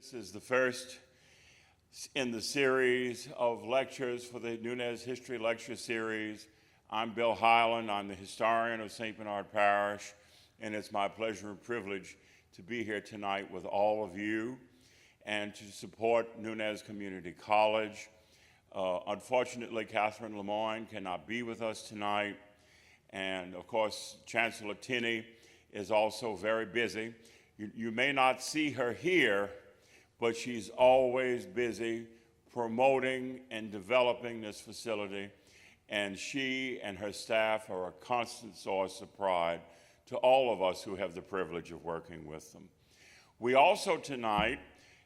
This is the first in the series of lectures for the Nunez History Lecture Series. I'm Bill Highland. I'm the historian of St. Bernard Parish, and it's my pleasure and privilege to be here tonight with all of you and to support Nunez Community College. Unfortunately, Catherine Lemoyne cannot be with us tonight, and of course, Chancellor Tinney is also very busy. You may not see her here, but she's always busy promoting and developing this facility, and she and her staff are a constant source of pride to all of us who have the privilege of working with them. We also tonight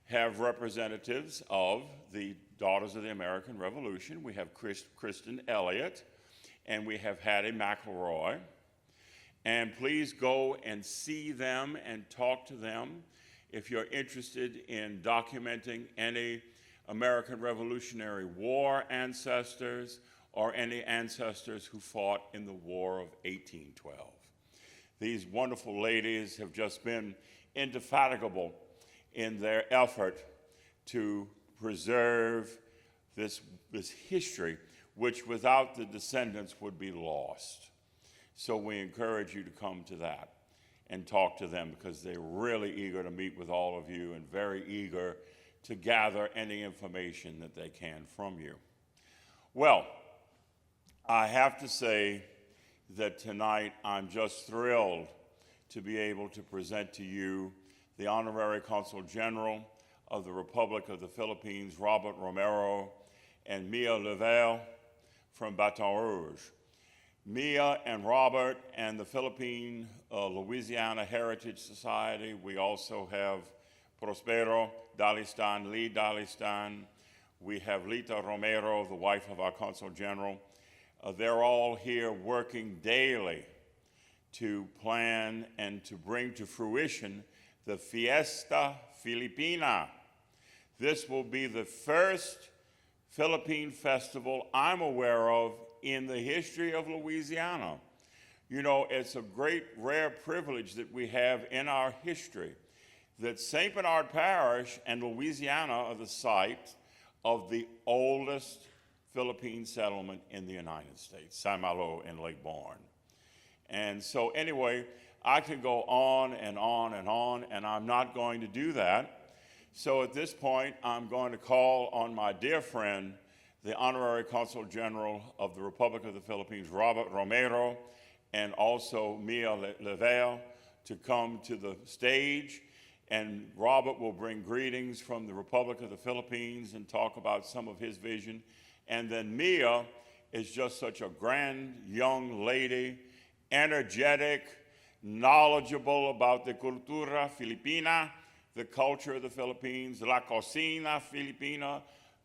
have representatives of the Daughters of the American Revolution. We have Kristen Elliott, and we have Hattie McElroy. And please go and see them and talk to them if you're interested in documenting any American Revolutionary War ancestors or any ancestors who fought in the War of 1812. These wonderful ladies have just been indefatigable in their effort to preserve this history, which without the descendants would be lost. So we encourage you to come to that and talk to them because they're really eager to meet with all of you and very eager to gather any information that they can from you. Well, I have to say that tonight I'm just thrilled to be able to present to you the Honorary Consul General of the Republic of the Philippines, Robert Romero, and Mia Levert from Baton Rouge. Mia and Robert and the Philippine Louisiana Heritage Society. We also have Prospero Dalistan, Lee Dalistan. We have Lita Romero, the wife of our Consul General. They're all here working daily to plan and to bring to fruition the Fiesta Filipina. This will be the first Philippine festival I'm aware of in the history of Louisiana. You know, it's a great, rare privilege that we have in our history that St. Bernard Parish and Louisiana are the site of the oldest Philippine settlement in the United States, Saint-Malo in Lake Borgne. And so anyway, I could go on and on and on, and I'm not going to do that. So at this point, I'm going to call on my dear friend, the Honorary Consul General of the Republic of the Philippines, Robert Romero, and also Mia Levert to come to the stage. And Robert will bring greetings from the Republic of the Philippines and talk about some of his vision. And then Mia is just such a grand young lady, energetic, knowledgeable about the cultura filipina, the culture of the Philippines, la cocina filipina,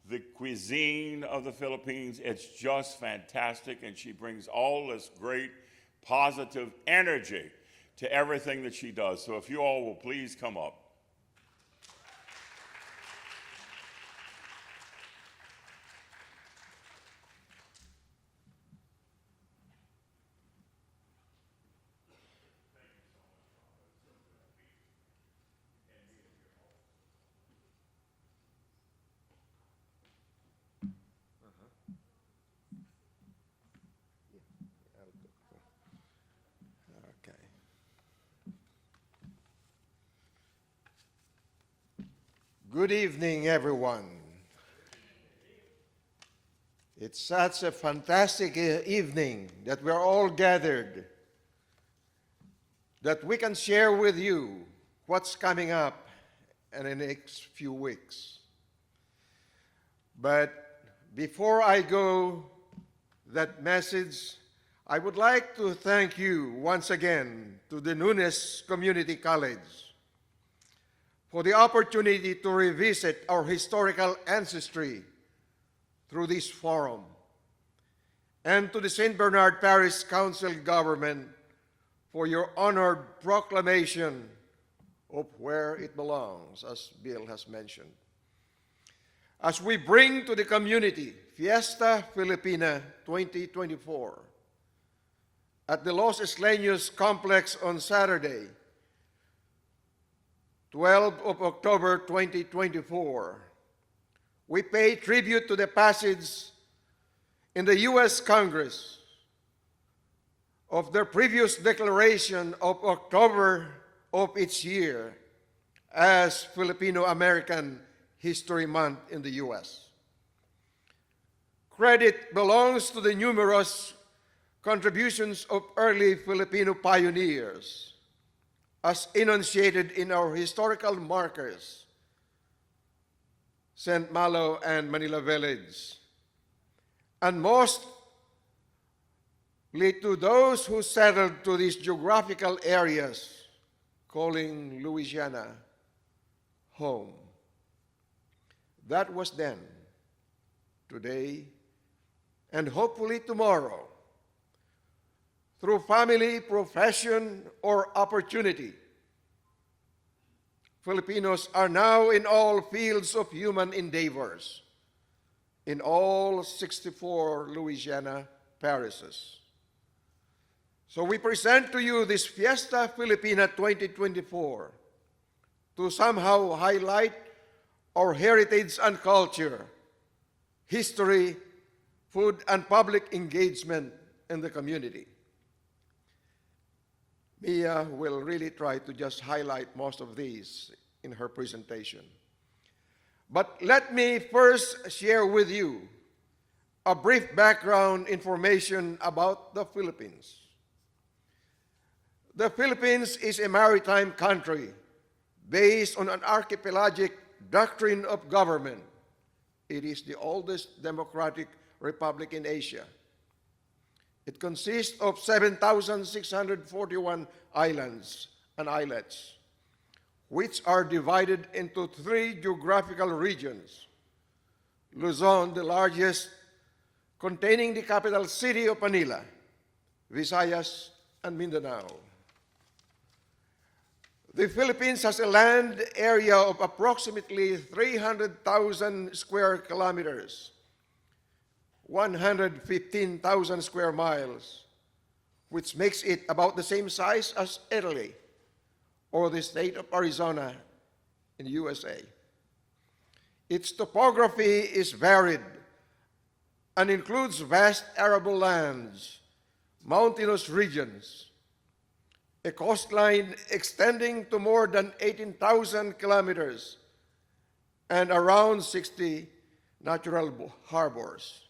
the cuisine of the Philippines. It's just fantastic, and she brings all this great positive energy to everything that she does. So if you all will please come up. Good evening, everyone. It's such a fantastic evening that we're all gathered, that we can share with you what's coming up in the next few weeks. But before I go that message, I would like to thank you once again to the Nunez Community College for the opportunity to revisit our historical ancestry through this forum, and to the St. Bernard Parish Council Government for your honored proclamation of where it belongs, as Bill has mentioned. As we bring to the community Fiesta Filipina 2024 at the Los Isleños Complex on Saturday, 12 of October 2024, we pay tribute to the passage in the U.S. Congress of their previous declaration of October of each year as Filipino-American History Month in the U.S. Credit belongs to the numerous contributions of early Filipino pioneers, as enunciated in our historical markers, St. Malo and Manila Village, and mostly to those who settled to these geographical areas, calling Louisiana home. That was then, today, and hopefully tomorrow. Through family, profession, or opportunity, Filipinos are now in all fields of human endeavors, in all 64 Louisiana parishes. So we present to you this Fiesta Filipina 2024 to somehow highlight our heritage and culture, history, food, and public engagement in the community. Mia will really try to just highlight most of these in her presentation. But let me first share with you a brief background information about the Philippines. The Philippines is a maritime country based on an archipelagic doctrine of government. It is the oldest democratic republic in Asia. It consists of 7,641 islands and islets, which are divided into 3 geographical regions. Luzon, the largest, containing the capital city of Manila, Visayas, and Mindanao. The Philippines has a land area of approximately 300,000 square kilometers, 115,000 square miles, which makes it about the same size as Italy or the state of Arizona in the USA. Its topography is varied and includes vast arable lands, mountainous regions, a coastline extending to more than 18,000 kilometers, and around 60 natural harbors.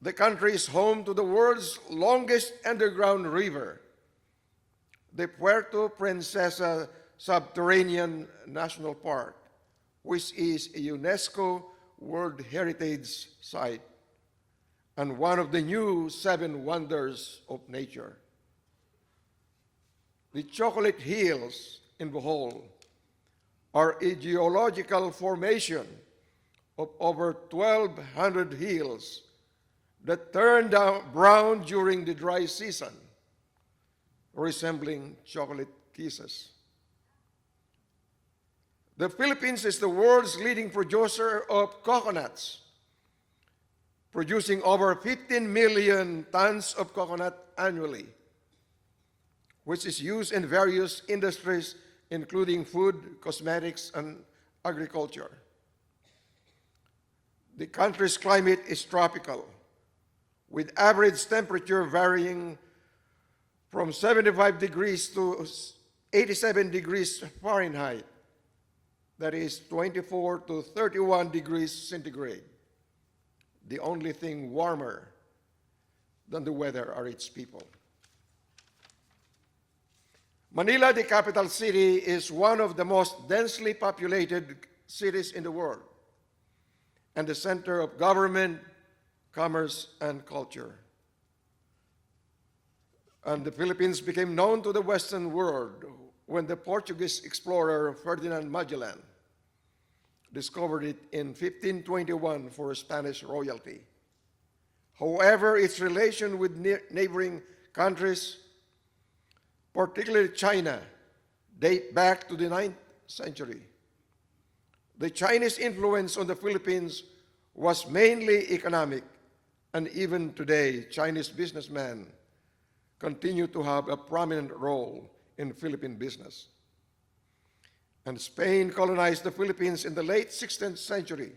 The country is home to the world's longest underground river, the Puerto Princesa Subterranean National Park, which is a UNESCO World Heritage Site and one of the new 7 wonders of nature. The Chocolate Hills in Bohol are a geological formation of over 1,200 hills that turn brown during the dry season, resembling chocolate kisses. The Philippines is the world's leading producer of coconuts, producing over 15 million tons of coconut annually, which is used in various industries, including food, cosmetics, and agriculture. The country's climate is tropical, with average temperature varying from 75 degrees to 87 degrees Fahrenheit, that is 24 to 31 degrees centigrade. The only thing warmer than the weather are its people. Manila, the capital city, is one of the most densely populated cities in the world and the center of government, commerce, and culture. And the Philippines became known to the Western world when the Portuguese explorer Ferdinand Magellan discovered it in 1521 for Spanish royalty. However, its relation with neighboring countries, particularly China, date back to the 9th century. The Chinese influence on the Philippines was mainly economic, and even today, Chinese businessmen continue to have a prominent role in Philippine business. And Spain colonized the Philippines in the late 16th century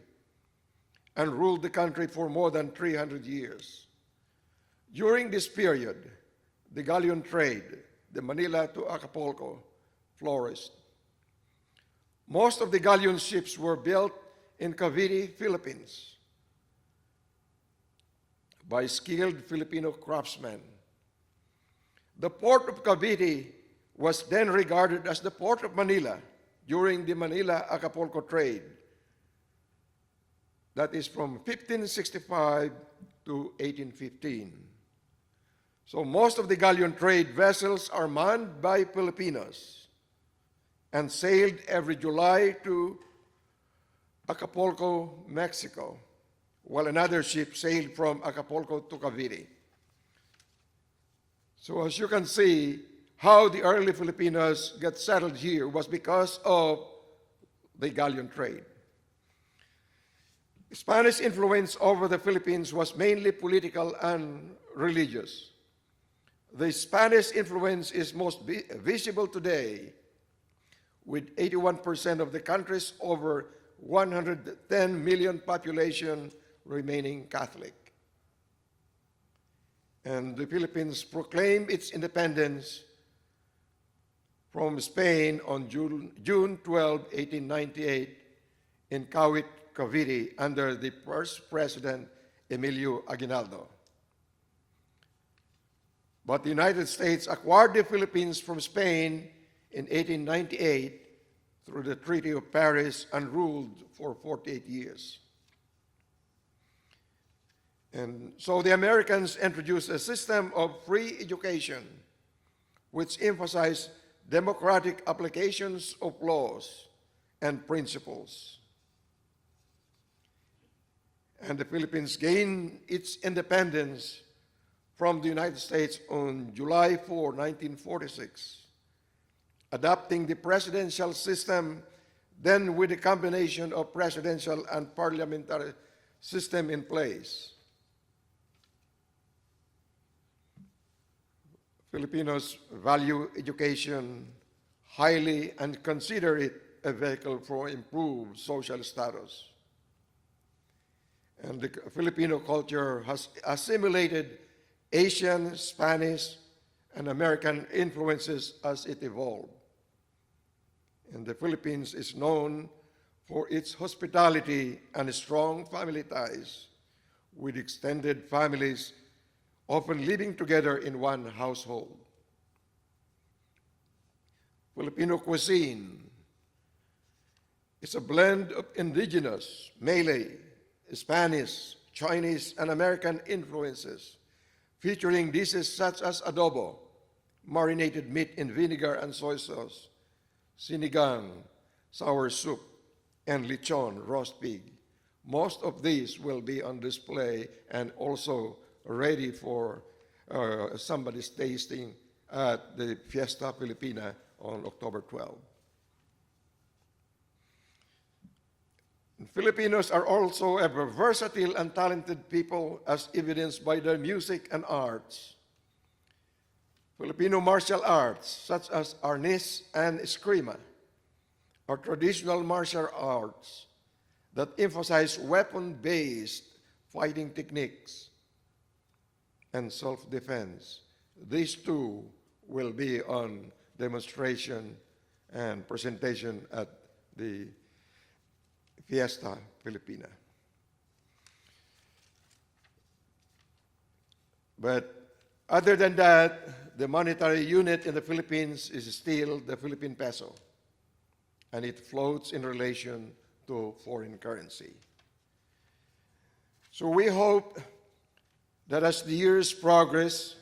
and ruled the country for more than 300 years. During this period, the galleon trade, the Manila to Acapulco, flourished. Most of the galleon ships were built in Cavite, Philippines, by skilled Filipino craftsmen. The port of Cavite was then regarded as the port of Manila during the Manila-Acapulco trade. That is from 1565 to 1815. So most of the galleon trade vessels are manned by Filipinos and sailed every July to Acapulco, Mexico, while another ship sailed from Acapulco to Cavite. So as you can see, how the early Filipinos got settled here was because of the galleon trade. Spanish influence over the Philippines was mainly political and religious. The Spanish influence is most visible today, with 81% of the country's over 110 million population remaining Catholic. And the Philippines proclaimed its independence from Spain on June 12, 1898 in Kawit, Cavite under the first president, Emilio Aguinaldo. But the United States acquired the Philippines from Spain in 1898 through the Treaty of Paris and ruled for 48 years. And so the Americans introduced a system of free education which emphasized democratic applications of laws and principles. And the Philippines gained its independence from the United States on July 4, 1946, adopting the presidential system, then with a combination of presidential and parliamentary system in place. Filipinos value education highly and consider it a vehicle for improved social status. And the Filipino culture has assimilated Asian, Spanish, and American influences as it evolved. And the Philippines is known for its hospitality and strong family ties, with extended families often living together in one household. Filipino cuisine is a blend of indigenous, Malay, Spanish, Chinese, and American influences, featuring dishes such as adobo, marinated meat in vinegar and soy sauce, sinigang, sour soup, and lechon, roast pig. Most of these will be on display and also ready for somebody's tasting at the Fiesta Filipina on October 12. Filipinos are also a versatile and talented people, as evidenced by their music and arts. Filipino martial arts, such as arnis and eskrima, are traditional martial arts that emphasize weapon-based fighting techniques and self-defense. These two will be on demonstration and presentation at the Fiesta Filipina. But other than that, the monetary unit in the Philippines is still the Philippine peso, and it floats in relation to foreign currency. So we hope that as the years progress,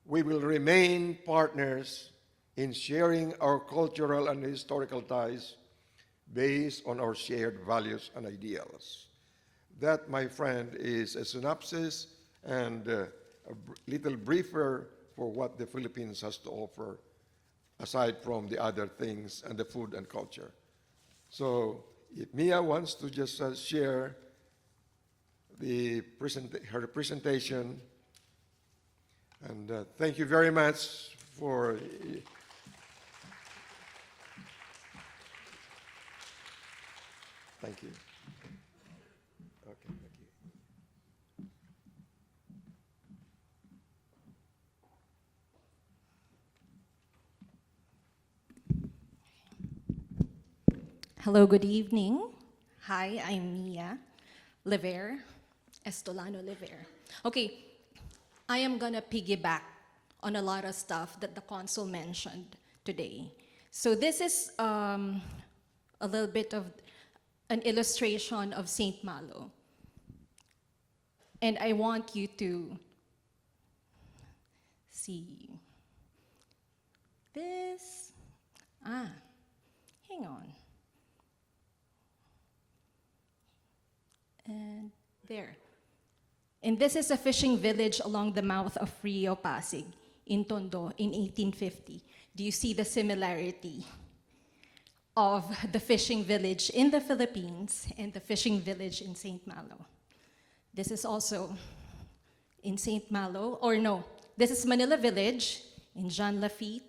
we will remain partners in sharing our cultural and historical ties based on our shared values and ideals. That, my friend, is a synopsis and a little briefer for what the Philippines has to offer, aside from the other things and the food and culture. So if Mia wants to just share her presentation, and thank you very much for Thank you. Okay, thank you. Hello, good evening. Hi, I'm Mia Levert, Estolano Levert. Okay, I am gonna piggyback on a lot of stuff that the consul mentioned today. So this is a little bit of an illustration of Saint Malo. And I want you to see this. Hang on. And there. And this is a fishing village along the mouth of Rio Pasig in Tondo in 1850. Do you see the similarity of the fishing village in the Philippines and the fishing village in St. Malo? This is also in St. Malo, or no, this is Manila Village in Jean Lafitte,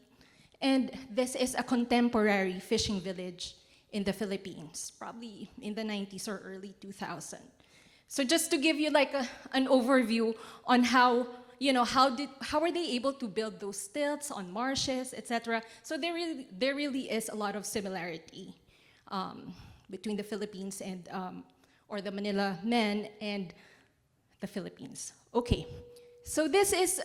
and this is a contemporary fishing village in the Philippines, probably in the 90s or early 2000. So just to give you like an overview on how, how are they able to build those stilts on marshes, etc. So there really is a lot of similarity between the Philippines and, or the Manila men and the Philippines. Okay, so this is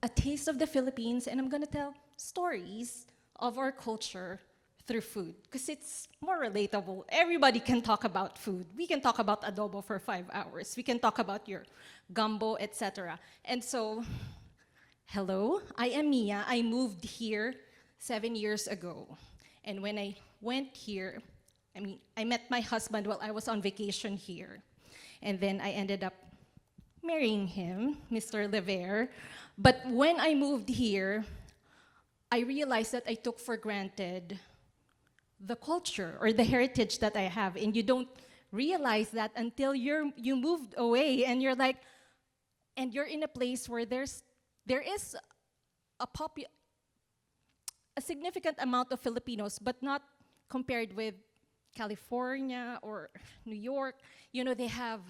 a taste of the Philippines, and I'm gonna tell stories of our culture through food, because it's more relatable. Everybody can talk about food. We can talk about adobo for 5 hours. We can talk about your gumbo, etc. And so, hello, I am Mia. I moved here 7 years ago. And when I went here, I met my husband while I was on vacation here. And then I ended up marrying him, Mr. Levert. But when I moved here, I realized that I took for granted the culture or the heritage that I have, and you don't realize that until you moved away, and you're like, and you're in a place where there is a significant amount of Filipinos, but not compared with California or New York. They have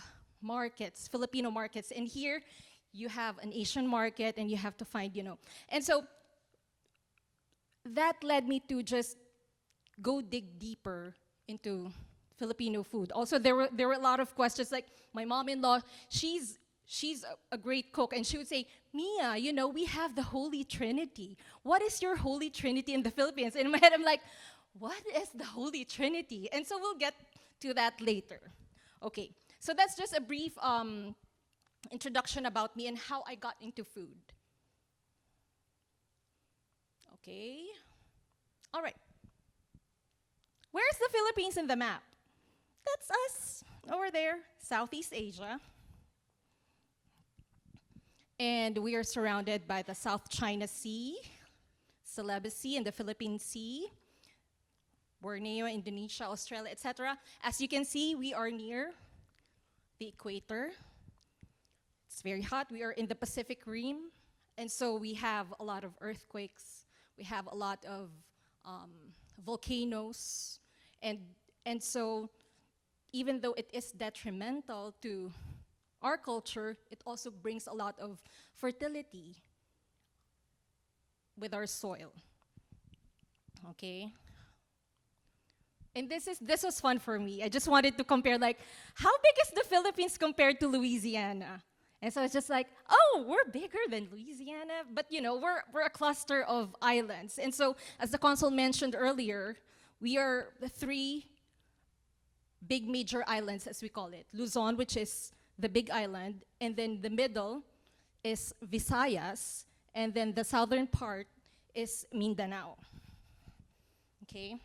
markets, Filipino markets, and here you have an Asian market, and you have to find, and so that led me to just go dig deeper into Filipino food. Also, there were a lot of questions, like my mom-in-law, she's a great cook, and she would say, Mia, we have the Holy Trinity. What is your Holy Trinity in the Philippines? And in my head, I'm like, what is the Holy Trinity? And so we'll get to that later. Okay, so that's just a brief introduction about me and how I got into food. Okay, all right. Where's the Philippines in the map? That's us over there, Southeast Asia. And we are surrounded by the South China Sea, Celebes Sea, and the Philippine Sea, Borneo, Indonesia, Australia, etc. As you can see, we are near the equator. It's very hot. We are in the Pacific Rim, and so we have a lot of earthquakes. We have a lot of volcanoes, and so even though it is detrimental to our culture, it also brings a lot of fertility with our soil. Okay, and this was fun for me. I just wanted to compare, like, how big is the Philippines compared to Louisiana? And so it's just like, oh, we're bigger than Louisiana, but we're a cluster of islands. And so, as the consul mentioned earlier, we are the 3 big major islands, as we call it. Luzon, which is the big island, and then the middle is Visayas, and then the southern part is Mindanao. Okay?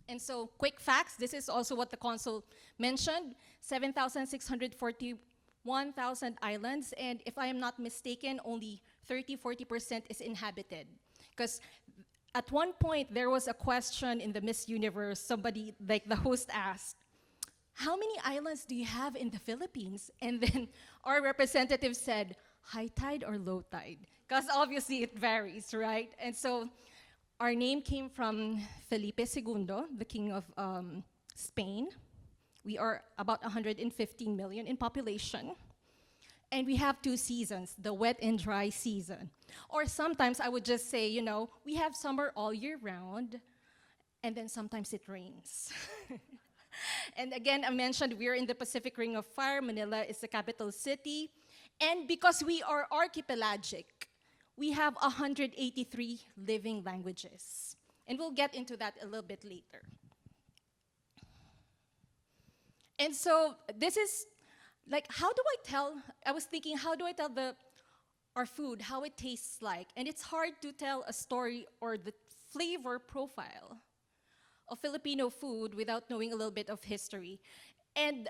And so, quick facts, this is also what the consul mentioned, 7,641,000 islands, and if I am not mistaken, only 30-40% is inhabited. Because at one point, there was a question in the Miss Universe, somebody, like the host asked, how many islands do you have in the Philippines? And then our representative said, high tide or low tide? Because obviously it varies, right? And so our name came from Felipe II, the king of Spain. We are about 115 million in population. And we have 2 seasons, the wet and dry season. Or sometimes I would just say, you know, we have summer all year round, and then sometimes it rains. And again, I mentioned we're in the Pacific Ring of Fire. Manila is the capital city. And because we are archipelagic, we have 183 living languages. And we'll get into that a little bit later. And so this is, like, how do I tell, I was thinking, how do I tell our food, how it tastes like? And it's hard to tell a story or the flavor profile of Filipino food without knowing a little bit of history. And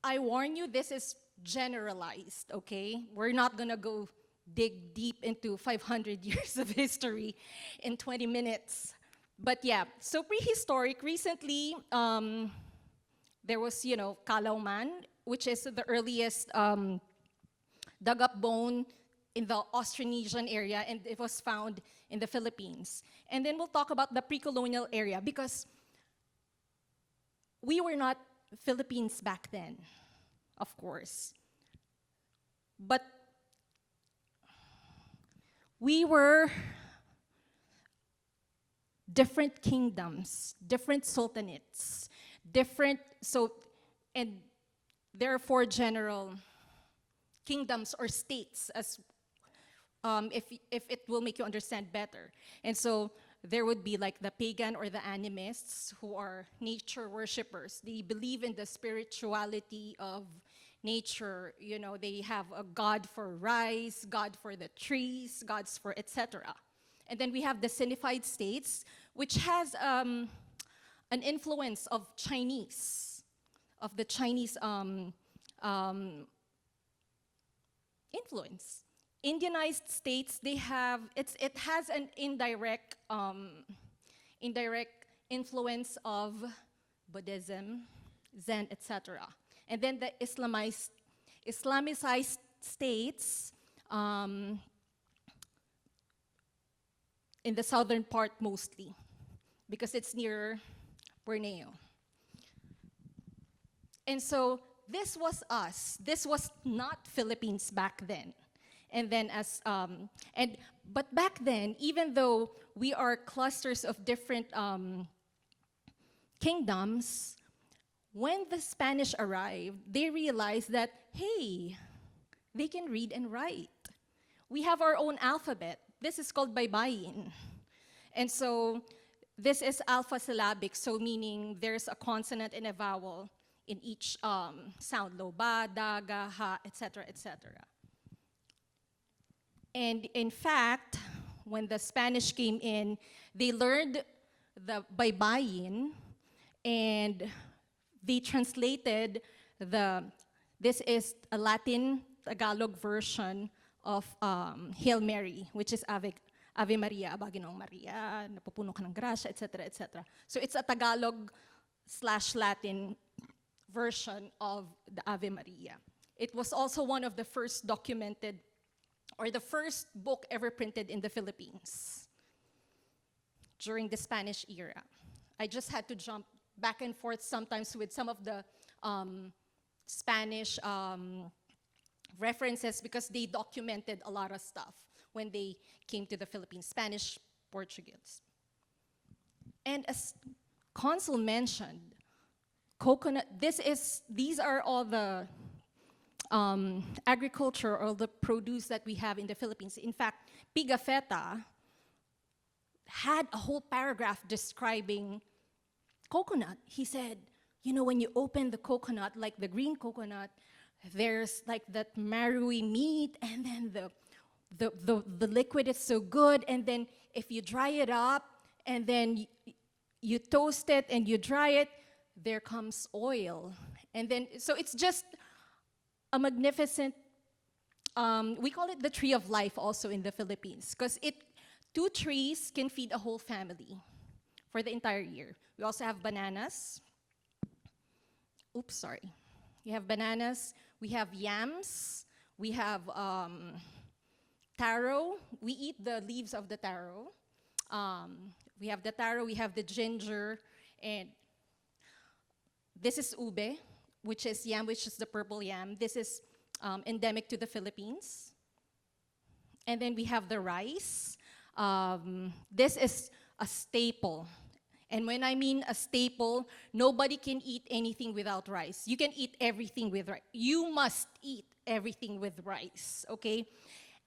I warn you, this is generalized, okay? We're not gonna go dig deep into 500 years of history in 20 minutes. But yeah, so prehistoric, recently, there was, you know, Calauman, which is the earliest dug up bone in the Austronesian area, and it was found in the Philippines. And then we'll talk about the pre-colonial area, because we were not Philippines back then, of course. But we were different kingdoms, different sultanates, and there are 4 general kingdoms or states, as if it will make you understand better. And so there would be like the pagan or the animists, who are nature worshippers. They believe in the spirituality of nature. You know, they have a god for rice, god for the trees, gods for etc. And then we have the Sinified states, which has an influence of the Chinese influence. Indianized states, it has an indirect influence of Buddhism, Zen, etc. And then the Islamicized states, in the southern part mostly, because it's near Borneo. And so this was us. This was not Philippines back then. And then but back then, even though we are clusters of different kingdoms, when the Spanish arrived, they realized that, hey, they can read and write. We have our own alphabet. This is called baybayin. And so this is alpha-syllabic, so meaning there's a consonant and a vowel in each sound, lo, ba, da, ga, ha, etc., etc. And in fact, when the Spanish came in, they learned the baybayin, and they translated this is a Latin Tagalog version of Hail Mary, which is Ave Maria, Abaginong Maria, napupuno ka ng grasya, etc., etc. So it's a Tagalog/Latin version of the Ave Maria. It was also one of the first documented, or the first book ever printed in the Philippines during the Spanish era. I just had to jump back and forth sometimes with some of the Spanish references, because they documented a lot of stuff when they came to the Philippines, Spanish, Portuguese. And as Consul mentioned, coconut, these are all the agriculture or the produce that we have in the Philippines. In fact, Pigafetta had a whole paragraph describing coconut. He said, you know, when you open the coconut, like the green coconut, there's like that marrowy meat, and then the liquid is so good, and then if you dry it up, and then you toast it and you dry it, there comes oil. And then, so it's just a magnificent, we call it the tree of life also in the Philippines, because 2 trees can feed a whole family for the entire year. We also have bananas. Oops, sorry. We have bananas, we have yams, we have taro. We eat the leaves of the taro. We have the taro, we have the ginger, and This is ube, which is yam, which is the purple yam. This is endemic to the Philippines. And then we have the rice. This is a staple. And when I mean a staple, nobody can eat anything without rice. You can eat everything with rice. You must eat everything with rice, okay?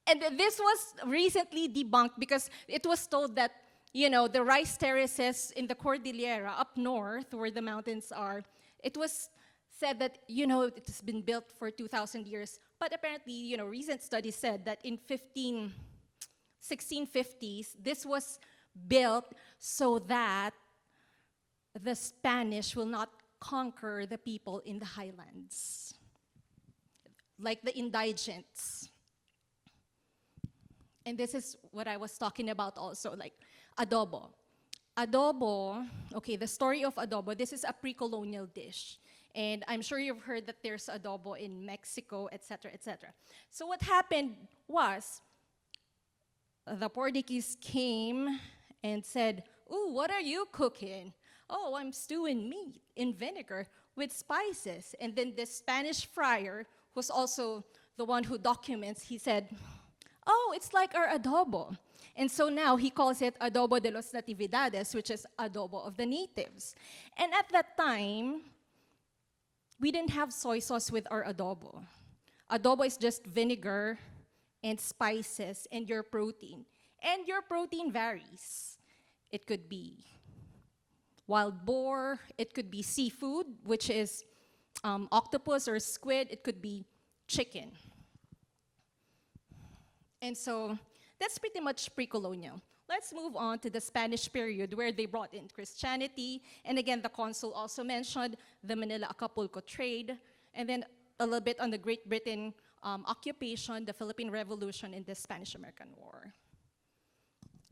And this was recently debunked because it was told that, you know, the rice terraces in the Cordillera up north where the mountains are, it was said that, you know, it has been built for 2,000 years. But apparently, you know, recent studies said that in 1650s, this was built so that the Spanish will not conquer the people in the highlands, like the indigents. And this is what I was talking about also, like adobo. Adobo, okay, the story of adobo, this is a pre-colonial dish. And I'm sure you've heard that there's adobo in Mexico, etc., etc. So what happened was, the Portuguese came and said, "Ooh, what are you cooking?" "Oh, I'm stewing meat in vinegar with spices." And then the Spanish friar, who's also the one who documents, he said, "Oh, it's like our adobo." And so now he calls it adobo de los natividades, which is adobo of the natives. And at that time, we didn't have soy sauce with our adobo. Adobo is just vinegar and spices and your protein. And your protein varies. It could be wild boar, it could be seafood, which is octopus or squid, it could be chicken. And so that's pretty much pre-colonial. Let's move on to the Spanish period where they brought in Christianity. And again, the consul also mentioned the Manila-Acapulco trade. And then a little bit on the Great Britain occupation, the Philippine Revolution, and the Spanish-American War.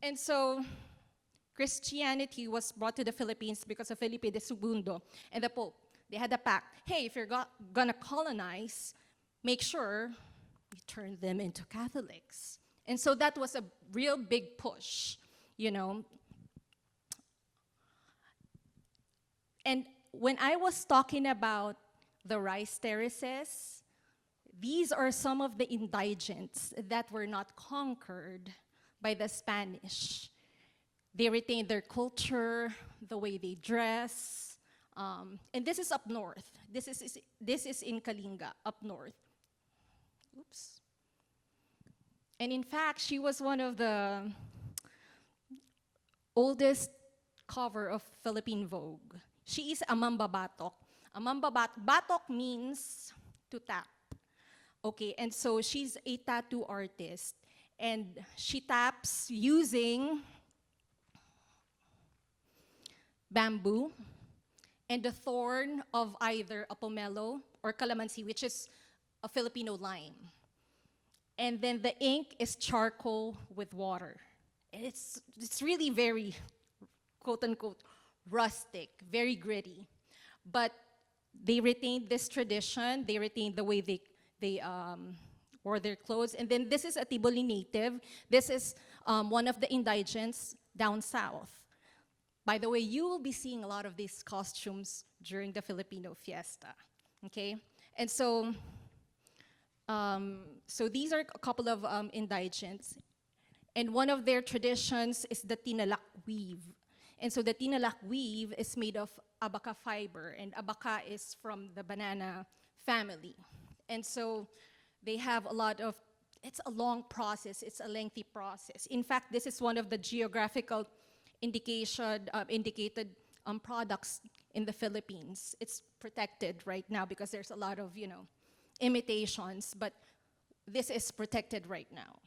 And so Christianity was brought to the Philippines because of Felipe II and the Pope. They had a pact. Hey, if you're gonna colonize, make sure you turn them into Catholics. And so that was a real big push, you know. And when I was talking about the rice terraces, these are some of the indigents that were not conquered by the Spanish. They retained their culture, the way they dress, and this is up north. This is in Kalinga, up north. Oops. And in fact, she was one of the oldest cover of Philippine Vogue. She is a mambabatok. A batok means to tap. Okay, and so she's a tattoo artist. And she taps using bamboo and the thorn of either a pomelo or calamansi, which is a Filipino lime. And then the ink is charcoal with water. And it's really very, quote unquote, rustic, very gritty. But they retained this tradition, they retained the way they wore their clothes. And then this is a Tiboli native. This is one of the indigents down south. By the way, you will be seeing a lot of these costumes during the Filipino fiesta, okay? And so, so these are a couple of indigents. And one of their traditions is the tinalak weave. And so the tinalak weave is made of abaca fiber, and abaca is from the banana family. And so they have a lot of, it's a long process, it's a lengthy process. In fact, this is one of the geographical indicated products in the Philippines. It's protected right now because there's a lot of, you know, imitations, but this is protected right now.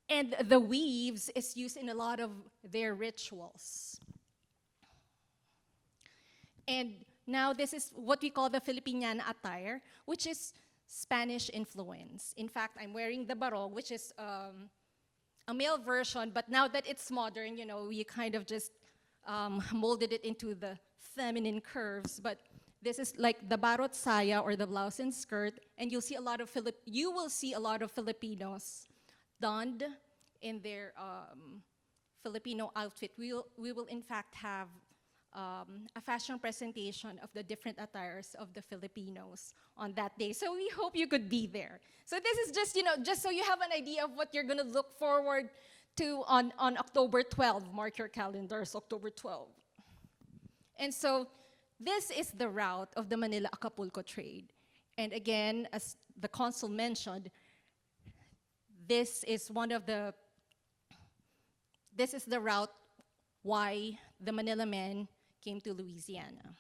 And the weaves is used in a lot of their rituals. And now this is what we call the Filipiniana attire, which is Spanish influence. In fact, I'm wearing the barong, which is a male version, but now that it's modern, you know, we kind of just molded it into the feminine curves. But this is like the barot saya or the blouse and skirt, and you will see a lot of Filipinos donned in their Filipino outfit. We will in fact have a fashion presentation of the different attires of the Filipinos on that day. So we hope you could be there. So this is just, just so you have an idea of what you're gonna look forward to on October 12. Mark your calendars, October 12. And so this is the route of the Manila-Acapulco trade. And again, as the consul mentioned, this is the route why the Manila men came to Louisiana.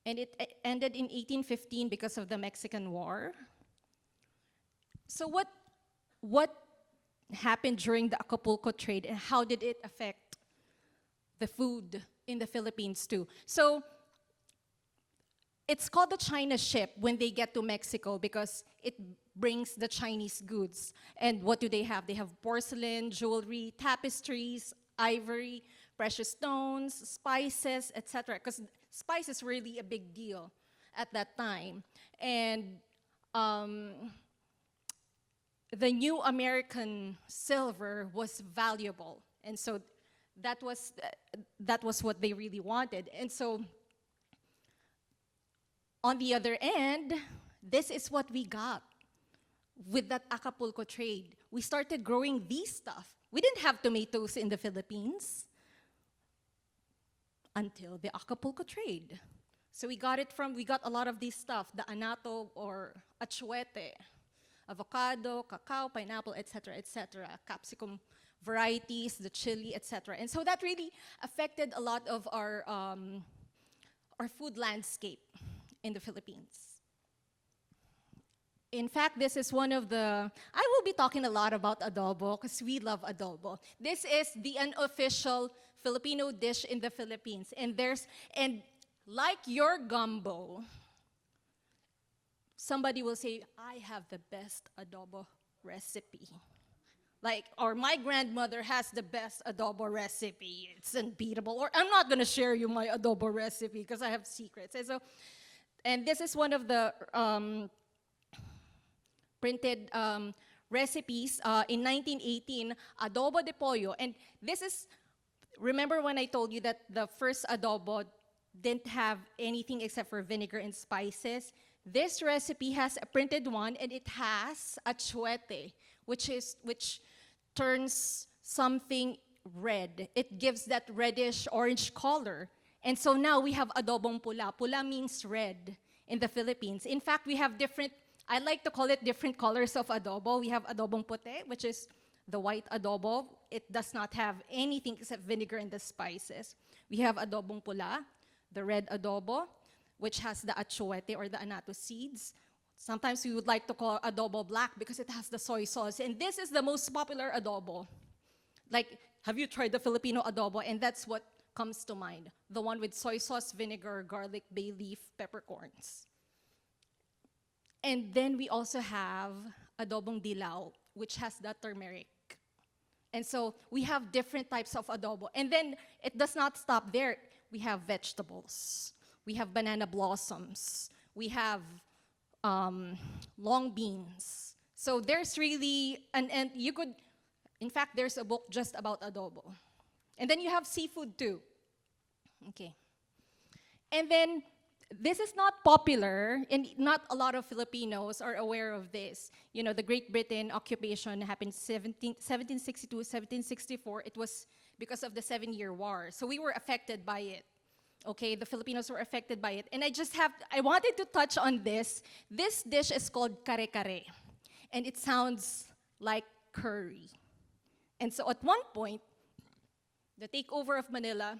And it ended in 1815 because of the Mexican War. So what happened during the Acapulco trade, and how did it affect the food in the Philippines too? So it's called the China ship when they get to Mexico because it brings the Chinese goods. And what do they have? They have porcelain, jewelry, tapestries, ivory, precious stones, spices, etc. Because spice is really a big deal at that time. And the new American silver was valuable. And so that was what they really wanted. And so on the other end, this is what we got with that Acapulco trade. We started growing these stuff. We didn't have tomatoes in the Philippines until the Acapulco trade. So we got a lot of this stuff, the anato or achuete, avocado, cacao, pineapple, etc., capsicum varieties, the chili, etc. And so that really affected a lot of our food landscape in the Philippines. In fact, this is one of I will be talking a lot about adobo because we love adobo. This is the unofficial Filipino dish in the Philippines. And like your gumbo, somebody will say, I have the best adobo recipe. Or my grandmother has the best adobo recipe. It's unbeatable. Or I'm not gonna share you my adobo recipe because I have secrets. And this is one of the printed recipes in 1918, adobo de pollo. And remember when I told you that the first adobo didn't have anything except for vinegar and spices? This recipe has a printed one, and it has achuete, which turns something red. It gives that reddish orange color. And so now we have adobong pula. Pula means red in the Philippines. In fact, we have I like to call it different colors of adobo. We have adobong puti, which is the white adobo. It does not have anything except vinegar and the spices. We have adobong pula, the red adobo, which has the achuete or the anato seeds. Sometimes we would like to call adobo black because it has the soy sauce. And this is the most popular adobo. Have you tried the Filipino adobo? And that's what comes to mind. The one with soy sauce, vinegar, garlic, bay leaf, peppercorns. And then we also have adobong dilaw, which has the turmeric. And so we have different types of adobo. And then it does not stop there. We have vegetables. We have banana blossoms. We have long beans. So there's really, and you could, in fact, there's a book just about adobo. And then you have seafood too. Okay. And then this is not popular, and not a lot of Filipinos are aware of this. The Great Britain occupation happened 1762, 1764. It was because of the 7-Year War. So we were affected by it. Okay, the Filipinos were affected by it. And I wanted to touch on this. This dish is called kare-kare. And it sounds like curry. And so at one point, the takeover of Manila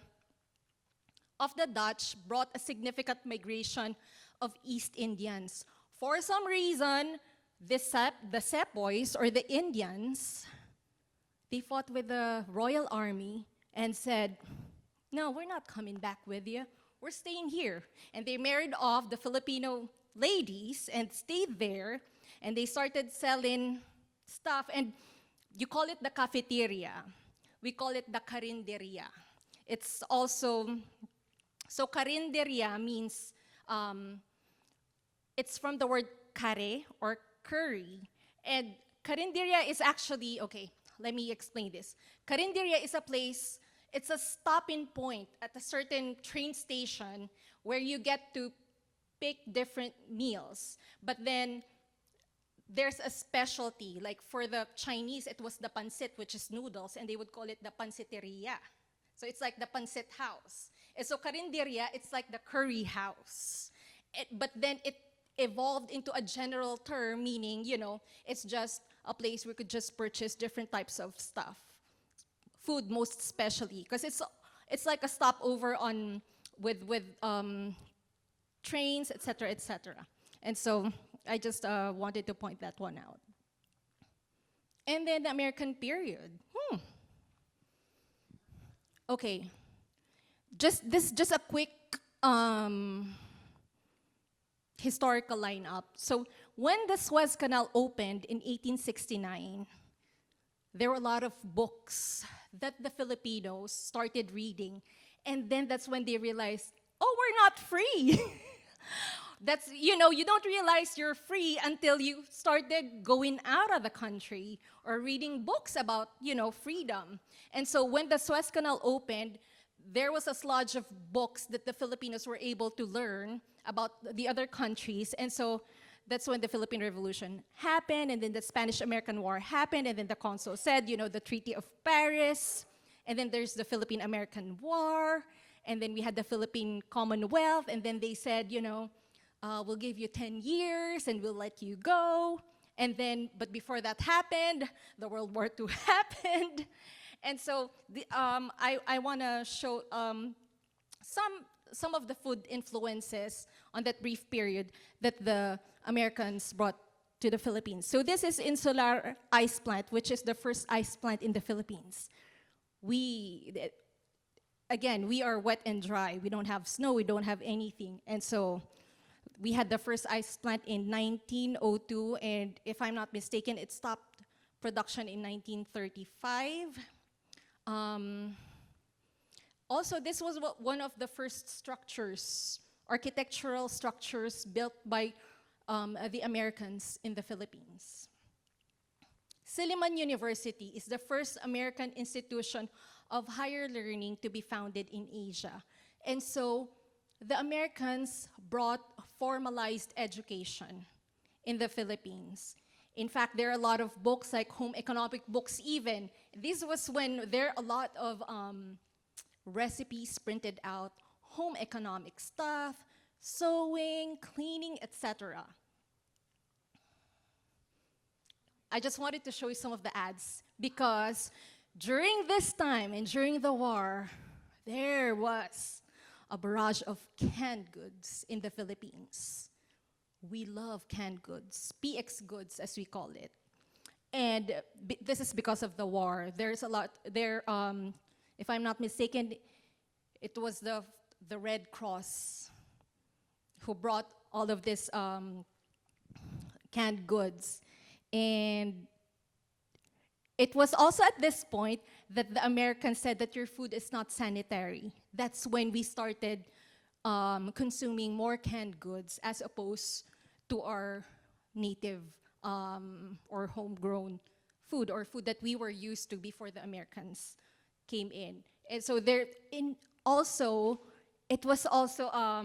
of the Dutch brought a significant migration of East Indians. For some reason, the Sepoys, or the Indians, they fought with the royal army and said, no, we're not coming back with you. We're staying here. And they married off the Filipino ladies and stayed there. And they started selling stuff. And you call it the cafeteria. We call it the carinderia. It's also, so carinderia means, it's from the word kare or curry. And carinderia is actually, okay, let me explain this. Carinderia is a place It's a stopping point at a certain train station where you get to pick different meals. But then there's a specialty. Like for the Chinese, it was the pancit, which is noodles, and they would call it the panciteria. So it's like the pancit house. And so karinderia, it's like the curry house. But then it evolved into a general term, meaning, it's just a place where we could just purchase different types of stuff. Food most especially, because it's like a stopover with trains, etc., etc. And so I just wanted to point that one out. And then the American period. Okay, just a quick historical lineup. So when the Suez Canal opened in 1869, there were a lot of books that the Filipinos started reading. And then that's when they realized, oh, we're not free. That's, you don't realize you're free until you started going out of the country or reading books about, freedom. And so when the Suez Canal opened, there was a sludge of books that the Filipinos were able to learn about the other countries. And so that's when the Philippine Revolution happened, and then the Spanish-American War happened, and then the consul said, the Treaty of Paris, and then there's the Philippine-American War, and then we had the Philippine Commonwealth, and then they said, we'll give you 10 years, and we'll let you go. And then, but before that happened, the World War II happened. And so I want to show some of the food influences on that brief period that the Americans brought to the Philippines. So this is Insular Ice Plant, which is the first ice plant in the Philippines. Again, we are wet and dry. We don't have snow, we don't have anything. And so we had the first ice plant in 1902, and if I'm not mistaken, it stopped production in 1935. Also, this was one of the first structures, architectural structures built by the Americans in the Philippines. Silliman University is the first American institution of higher learning to be founded in Asia. And so the Americans brought formalized education in the Philippines. In fact, there are a lot of books, like home economic books even. This was when there are a lot of recipes printed out, home economic stuff, sewing, cleaning, etc. I just wanted to show you some of the ads because during this time and during the war, there was a barrage of canned goods in the Philippines. We love canned goods, PX goods as we call it. And this is because of the war. There's a lot there, if I'm not mistaken, it was the Red Cross who brought all of this canned goods. And it was also at this point that the Americans said that your food is not sanitary. That's when we started consuming more canned goods as opposed to our native or homegrown food, or food that we were used to before the Americans came in. And so it was also a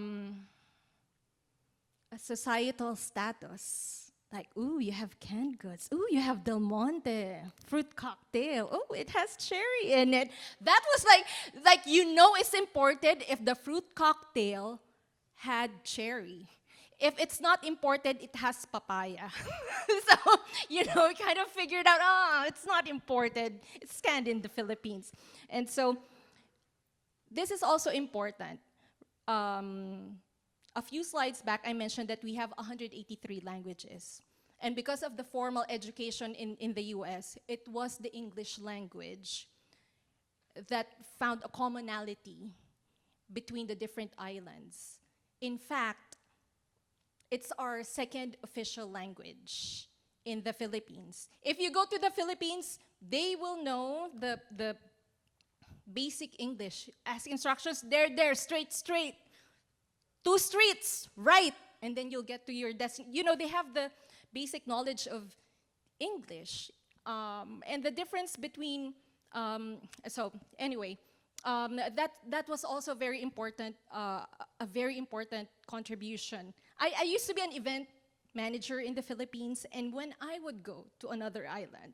societal status. Like, ooh, you have canned goods. Ooh, you have Del Monte fruit cocktail. Oh, it has cherry in it. That was like it's imported if the fruit cocktail had cherry. If it's not imported, it has papaya. So, kind of figured out, it's not imported. It's canned in the Philippines. And so, this is also important. A few slides back, I mentioned that we have 183 languages. And because of the formal education in the US, it was the English language that found a commonality between the different islands. In fact, it's our second official language in the Philippines. If you go to the Philippines, they will know the basic English. Ask instructions, there, straight. 2 streets, right, and then you'll get to your destination. They have the basic knowledge of English. And the difference between, so anyway, that was also very important, a very important contribution. I used to be an event manager in the Philippines, and when I would go to another island,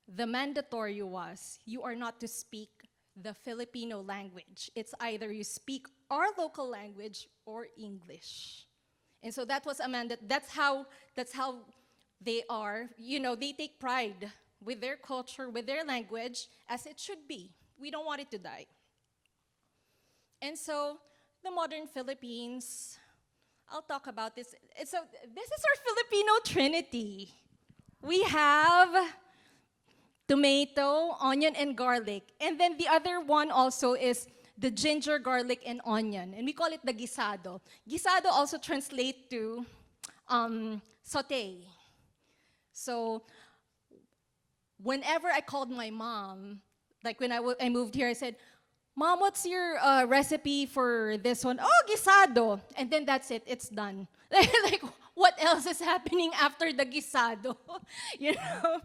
the mandatory was you are not to speak the Filipino language. It's either you speak our local language or English. And so that was a mandate. That's how they are. You know, they take pride with their culture, with their language, as it should be. We don't want it to die. And so the modern Philippines, I'll talk about this. So this is our Filipino trinity. We have tomato, onion, and garlic. And then the other one also is the ginger, garlic, and onion. And we call it the guisado. Guisado also translates to saute. So whenever I called my mom, like when I moved here, I said, Mom, what's your recipe for this one? Oh, guisado. And then that's it, it's done. Like, what else is happening after the guisado? You know?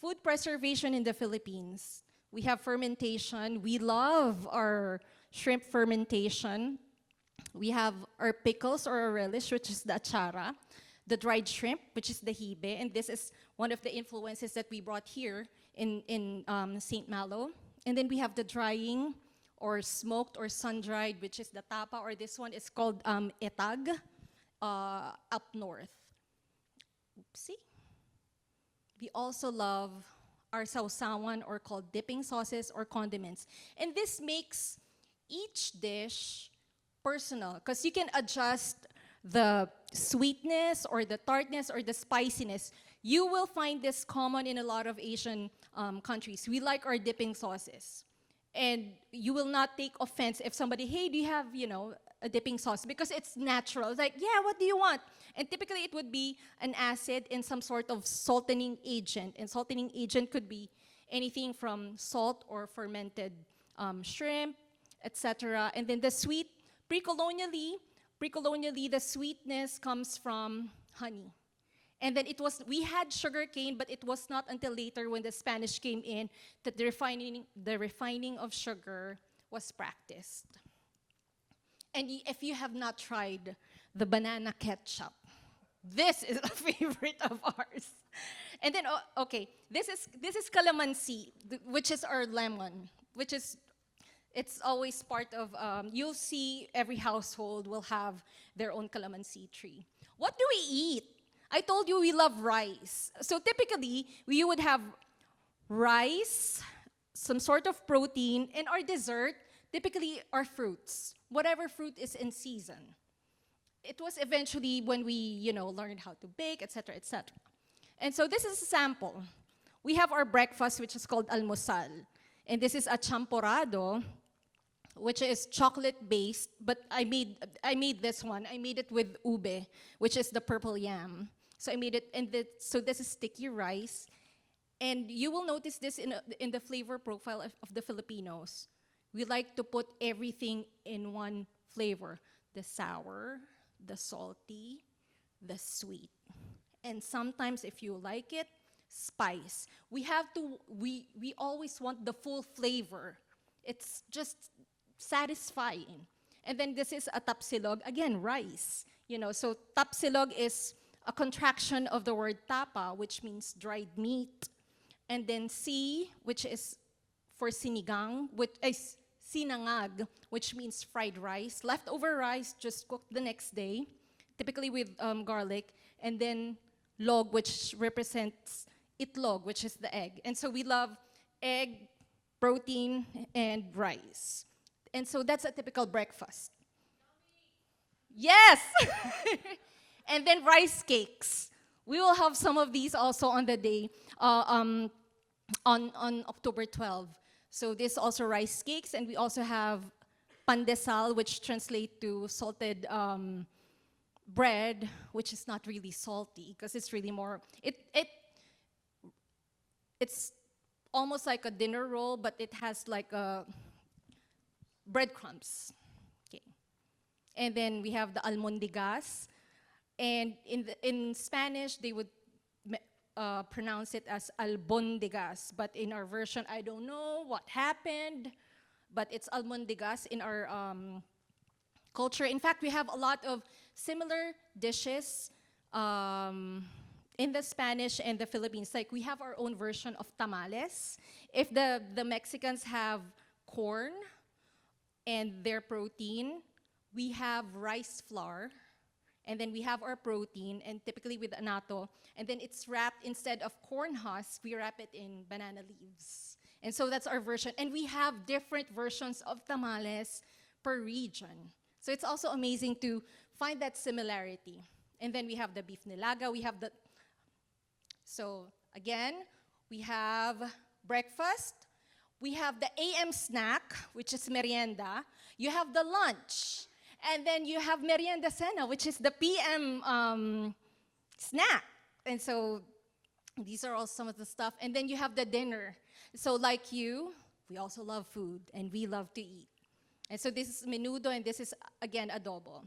Food preservation in the Philippines. We have fermentation. We love our shrimp fermentation. We have our pickles or our relish, which is the achara, the dried shrimp, which is the hibe, and this is one of the influences that we brought here in St. Malo. And then we have the drying or smoked or sun-dried, which is the tapa, or this one is called etag up north. Oopsie. We also love our sausawan, or called dipping sauces or condiments. And this makes each dish personal, because you can adjust the sweetness or the tartness or the spiciness. You will find this common in a lot of Asian countries. We like our dipping sauces. And you will not take offense if somebody, hey, do you have, a dipping sauce? Because it's natural. It's like, yeah, what do you want? And typically it would be an acid and some sort of saltening agent. And saltening agent could be anything from salt or fermented shrimp, etc. And then the sweet, pre-colonially, the sweetness comes from honey. And then we had sugar cane, but it was not until later when the Spanish came in that the refining of sugar was practiced. And if you have not tried the banana ketchup, this is a favorite of ours. And then, okay, this is calamansi, which is our lemon, which is, it's always part of, you'll see every household will have their own calamansi tree. What do we eat? I told you we love rice. So typically, we would have rice, some sort of protein, and our dessert typically are fruits, whatever fruit is in season. It was eventually when we, learned how to bake, etc., etc. And so this is a sample. We have our breakfast, which is called almusal. And this is a champorado, which is chocolate-based, but I made this one. I made it with ube, which is the purple yam. So I made it, so this is sticky rice. And you will notice this in the flavor profile of the Filipinos. We like to put everything in one flavor. The sour, the salty, the sweet. And sometimes, if you like it, spice. We always want the full flavor. It's just satisfying. And then this is a tapsilog, again, rice. So tapsilog is a contraction of the word tapa, which means dried meat. And then si, which is for sinigang, which is sinangag, which means fried rice. Leftover rice, just cooked the next day, typically with garlic. And then log, which represents itlog, which is the egg. And so we love egg, protein, and rice. And so that's a typical breakfast. Yes! And then rice cakes. We will have some of these also on the day, on October 12. So this also rice cakes, and we also have pandesal, which translate to salted bread, which is not really salty, because it's really more, it's almost like a dinner roll, but it has like breadcrumbs. Okay. And then we have the almondigas. And in Spanish, they would pronounce it as albondigas, but in our version, I don't know what happened, but it's albondigas in our culture. In fact, we have a lot of similar dishes in the Spanish and the Philippines. Like, we have our own version of tamales. If the Mexicans have corn and their protein, we have rice flour, and then we have our protein, and typically with anato, and then it's wrapped, instead of corn husk, we wrap it in banana leaves. And so that's our version. And we have different versions of tamales per region. So it's also amazing to find that similarity. And then we have the beef nilaga, so again, we have breakfast, we have the AM snack, which is merienda, you have the lunch, and then you have merienda cena, which is the PM snack. And so these are all some of the stuff. And then you have the dinner. So like you, we also love food, and we love to eat. And so this is menudo, and this is, again, adobo.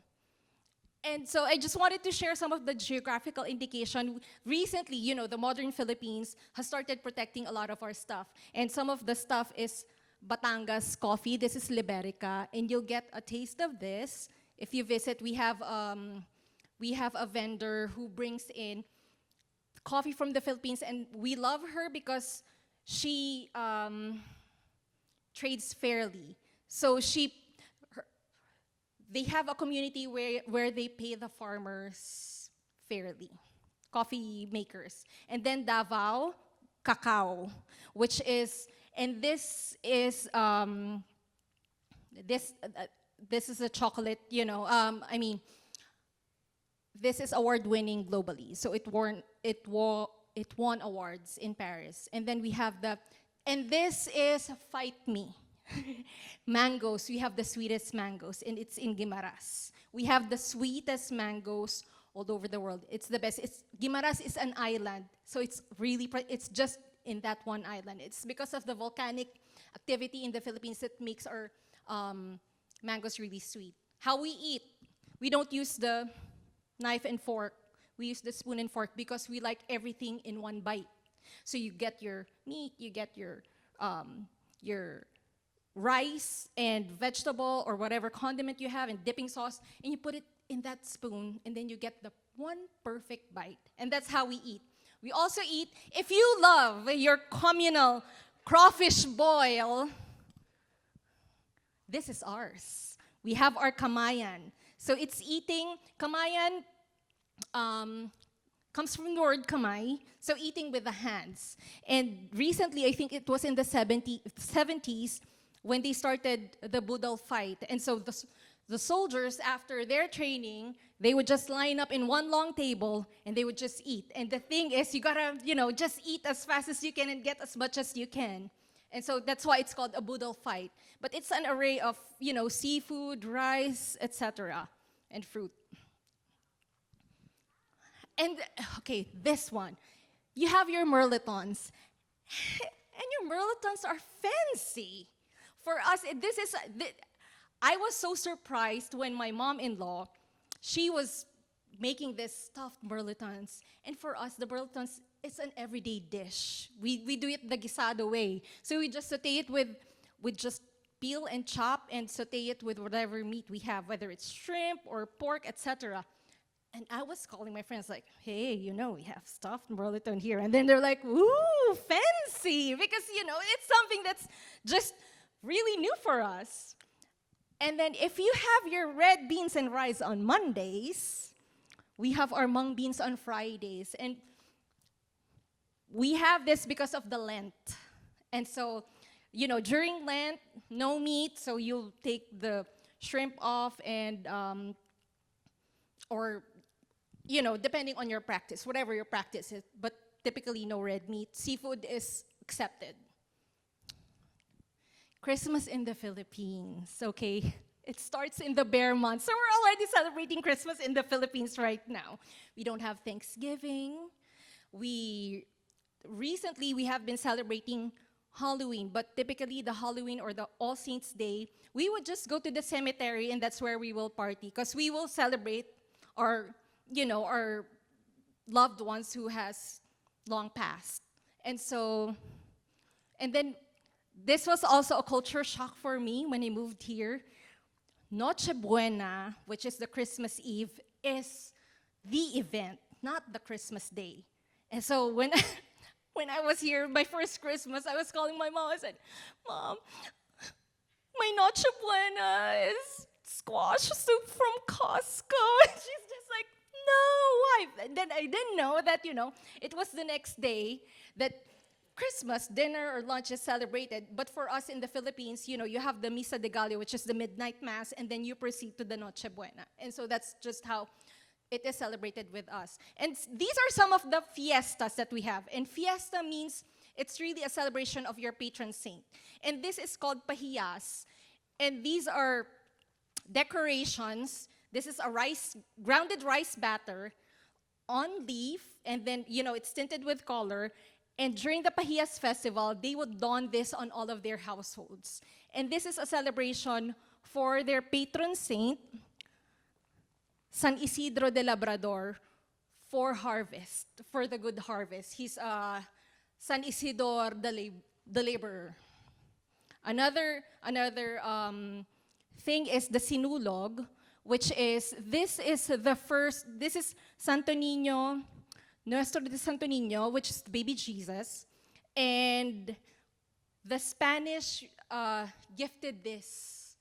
And so I just wanted to share some of the geographical indication. Recently, you know, the modern Philippines has started protecting a lot of our stuff. And some of the stuff is Batangas coffee. This is Liberica, and you'll get a taste of this. If you visit, we have a vendor who brings in coffee from the Philippines, and we love her because she trades fairly. So they have a community where they pay the farmers fairly, coffee makers. And then Davao, cacao, which is, and this is this is a chocolate, you know, this is award-winning globally. So it won awards in Paris. And then we have and this is Fight Me. Mangoes, we have the sweetest mangoes, and it's in Guimaras. We have the sweetest mangoes all over the world. It's the best. Guimaras is an island, so it's it's just in that one island. It's because of the volcanic activity in the Philippines that makes our mangoes really sweet. How we eat, we don't use the knife and fork. We use the spoon and fork because we like everything in one bite. So you get your meat, you get your rice and vegetable or whatever condiment you have and dipping sauce, and you put it in that spoon, and then you get the one perfect bite. And that's how we eat. We also eat, if you love your communal crawfish boil, this is ours. We have our kamayan. So it's eating, kamayan comes from the word kamay, so eating with the hands. And recently, I think it was in the 70s, when they started the budal fight. And so the soldiers, after their training, they would just line up in one long table, and they would just eat. And the thing is, you gotta, just eat as fast as you can and get as much as you can. And so that's why it's called a budal fight. But it's an array of, seafood, rice, etc., and fruit. And, okay, this one. You have your merletons. And your merletons are fancy. For us, I was so surprised when my mom-in-law, she was making this stuffed merletons. And for us, the merletons, it's an everyday dish. We do it the guisado way. So we just saute it with just peel and chop and saute it with whatever meat we have, whether it's shrimp or pork, etc. And I was calling my friends like, hey, we have stuffed merleton here. And then they're like, ooh, fancy. Because, it's something that's just really new for us. And then if you have your red beans and rice on Mondays, we have our mung beans on Fridays. And we have this because of the Lent. And so, during Lent, no meat, so you'll take the shrimp off and, or, depending on your practice, whatever your practice is, but typically no red meat. Seafood is accepted. Christmas in the Philippines, okay? It starts in the bear month, so we're already celebrating Christmas in the Philippines right now. We don't have Thanksgiving. Recently, we have been celebrating Halloween, but typically the Halloween or the All Saints Day, we would just go to the cemetery, and that's where we will party, because we will celebrate our loved ones who has long past. And so, and then this was also a culture shock for me when I moved here. Noche Buena, which is the Christmas Eve, is the event, not the Christmas day. And so when when I was here, my first Christmas, I was calling my mom. I said, "Mom, my Noche Buena is squash soup from Costco." And she's just like, "No, why?" And then I didn't know that, it was the next day that Christmas dinner or lunch is celebrated. But for us in the Philippines, you have the Misa de Gallo, which is the midnight mass, and then you proceed to the Noche Buena. And so that's just how it is celebrated with us. And these are some of the fiestas that we have. And fiesta means it's really a celebration of your patron saint. And this is called pahiyas. And these are decorations. This is a grounded rice batter on leaf, and then, it's tinted with color. And during the Pahiyas festival, they would don this on all of their households. And this is a celebration for their patron saint, San Isidro de Labrador, for harvest, for the good harvest. He's San Isidor the laborer. Another thing is the sinulog, which is, this is Santo Niño, Nuestro de Santo Niño, which is baby Jesus. And the Spanish gifted this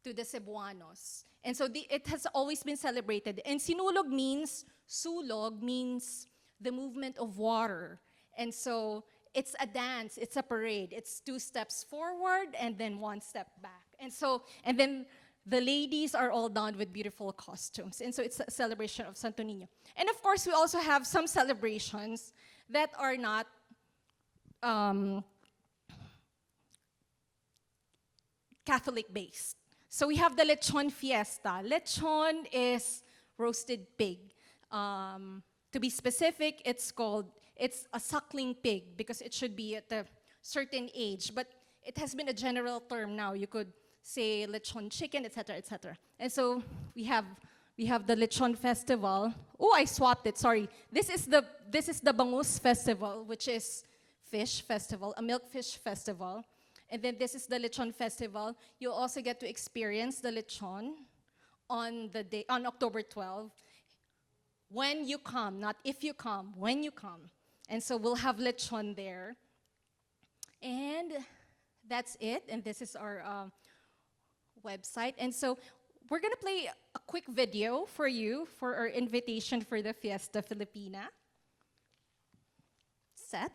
to the Cebuanos. And so it has always been celebrated. And sinulog means, sulog means the movement of water. And so it's a dance, it's a parade. It's 2 steps forward and then 1 step back. And then the ladies are all donned with beautiful costumes. And so it's a celebration of Santo Niño. And of course, we also have some celebrations that are not Catholic-based. So we have the Lechon Fiesta. Lechon is roasted pig. To be specific, it's a suckling pig because it should be at a certain age. But it has been a general term now. You could say lechon chicken, etc., etc. And so we have the Lechon Festival. Oh, I swapped it. Sorry. This is the Bangus Festival, which is fish festival, a milk fish festival. And then this is the Lechon Festival. You'll also get to experience the lechon on October 12. When you come, not if you come, when you come. And so we'll have lechon there. And that's it. And this is our website. And so we're going to play a quick video for you for our invitation for the Fiesta Filipina. Set.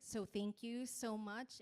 So thank you so much.